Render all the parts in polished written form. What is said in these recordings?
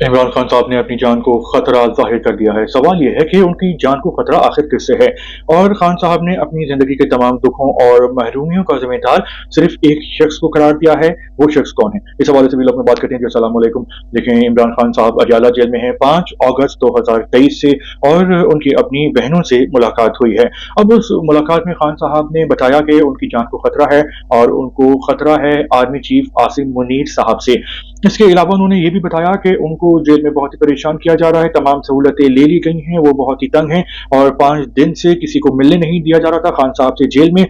इमरान खान साहब ने अपनी जान को खतरा जाहिर कर दिया है। सवाल यह है कि उनकी जान को खतरा आखिर किससे है, और खान साहब ने अपनी जिंदगी के तमाम दुखों और महरूमियों का जिम्मेदार सिर्फ एक शख्स को करार दिया है। वो शख्स कौन है, इस हवाले से भी लोग में बात करते हैं। अस्सलाम वालेकुम। देखें, इमरान खान साहब अडियाला जेल में हैं 5 अगस्त 2023 से, और उनकी अपनी बहनों से मुलाकात हुई है। अब उस मुलाकात में खान साहब ने बताया कि उनकी जान को खतरा है, और उनको खतरा है आर्मी चीफ आसिम मुनीर साहब से। इसके अलावा उन्होंने ये भी बताया कि उनको जेल में बहुत ही परेशान किया जा रहा है, तमाम सहूलतें ले ली गई हैं, वो बहुत ही तंग हैं, और 5 दिन से किसी को मिलने नहीं दिया जा रहा था खान साहब से जेल में,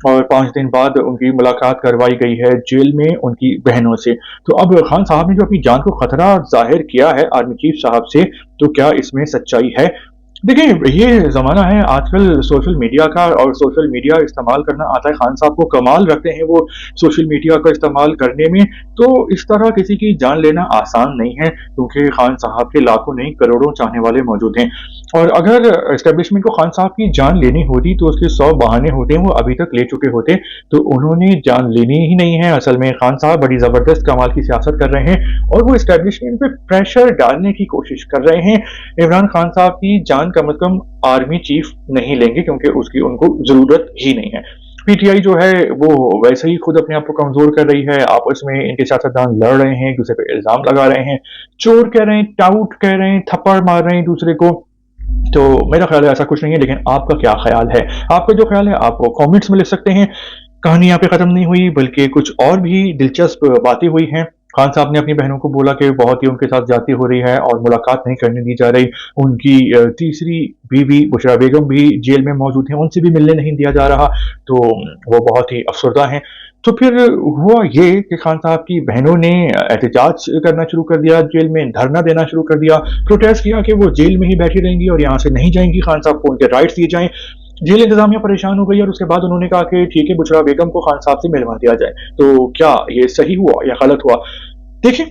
और 5 दिन बाद उनकी मुलाकात करवाई गई है जेल में उनकी बहनों से। तो अब खान साहब ने जो अपनी जान को खतरा जाहिर किया है आर्मी चीफ साहब से, तो क्या इसमें सच्चाई है? देखिए, ये ज़माना है आजकल सोशल मीडिया का, और सोशल मीडिया इस्तेमाल करना आता है खान साहब को। कमाल रखते हैं वो सोशल मीडिया का इस्तेमाल करने में। तो इस तरह किसी की जान लेना आसान नहीं है, क्योंकि खान साहब के लाखों नहीं करोड़ों चाहने वाले मौजूद हैं। और अगर एस्टेब्लिशमेंट को खान साहब की जान लेनी होती तो उसके 100 बहाने होते हैं, वो अभी तक ले चुके होते। तो उन्होंने जान लेनी ही नहीं है। असल में खान साहब बड़ी ज़बरदस्त कमाल की सियासत कर रहे हैं, और वो एस्टेब्लिशमेंट पे प्रेशर डालने की कोशिश कर रहे हैं। इमरान खान साहब की जान कम से कम आर्मी चीफ नहीं लेंगे, क्योंकि उसकी उनको जरूरत ही नहीं है। पीटीआई जो है वो वैसे ही खुद अपने आप को कमजोर कर रही है। आपस में इनके सियासतदान लड़ रहे हैं, एक दूसरे पे इल्जाम लगा रहे हैं, चोर कह रहे हैं, टाउट कह रहे हैं, थप्पड़ मार रहे हैं दूसरे को। तो मेरा ख्याल है ऐसा कुछ नहीं है, लेकिन आपका क्या ख्याल है? आपका जो ख्याल है आप कमेंट्स में लिख सकते हैं। कहानी यहाँ पे खत्म नहीं हुई, बल्कि कुछ और भी दिलचस्प बातें हुई हैं। खान साहब ने अपनी बहनों को बोला कि बहुत ही उनके साथ ज्यादती हो रही है और मुलाकात नहीं करने दी जा रही। उनकी तीसरी बीवी बुशरा बेगम भी जेल में मौजूद हैं, उनसे भी मिलने नहीं दिया जा रहा। तो वो बहुत ही अफसरदा हैं। तो फिर हुआ ये कि खान साहब की बहनों ने एहतजाज करना शुरू कर दिया, जेल में धरना देना शुरू कर दिया, प्रोटेस्ट किया कि वो जेल में ही बैठी रहेंगी और यहाँ से नहीं जाएंगी, खान साहब को उनके राइट्स दिए जाएं। जेल इंतजामिया परेशान हो गई, और उसके बाद उन्होंने कहा कि ठीक है, बुशरा बेगम को खान साहब से मिलवा दिया जाए। तो क्या ये सही हुआ या गलत हुआ? देखिए,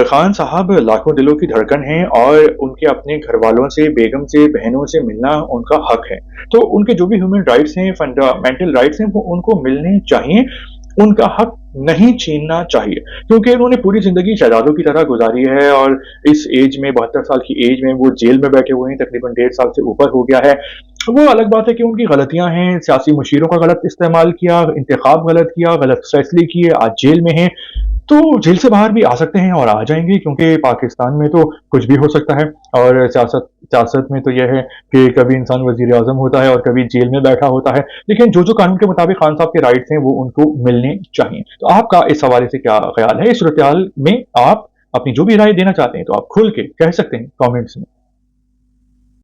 खान साहब लाखों दिलों की धड़कन हैं, और उनके अपने घर वालों से, बेगम से, बहनों से मिलना उनका हक है। तो उनके जो भी ह्यूमन राइट्स हैं, फंडामेंटल राइट्स हैं, वो उनको मिलने चाहिए। उनका हक नहीं छीनना चाहिए, क्योंकि उन्होंने पूरी जिंदगी शहजादों की तरह गुजारी है, और इस एज में, 72 साल की एज में वो जेल में बैठे हुए हैं, तकरीबन 1.5 साल से ऊपर हो गया है। वो अलग बात है कि उनकी गलतियां हैं, सियासी मुशीरों का गलत इस्तेमाल किया, इंतखाब गलत किया, गलत फैसले किए, आज जेल में हैं। तो जेल से बाहर भी आ सकते हैं और आ जाएंगे, क्योंकि पाकिस्तान में तो कुछ भी हो सकता है। और सियासत सियासत में तो यह है कि कभी इंसान वजीर आजम होता है और कभी जेल में बैठा होता है, लेकिन जो जो कानून के मुताबिक खान साहब के राइट्स हैं वो उनको मिलने चाहिए। तो आपका इस हवाले से क्या ख्याल है? इस सूरत हाल में आप अपनी जो भी राय देना चाहते हैं तो आप खुल के कह सकते हैं कमेंट्स में।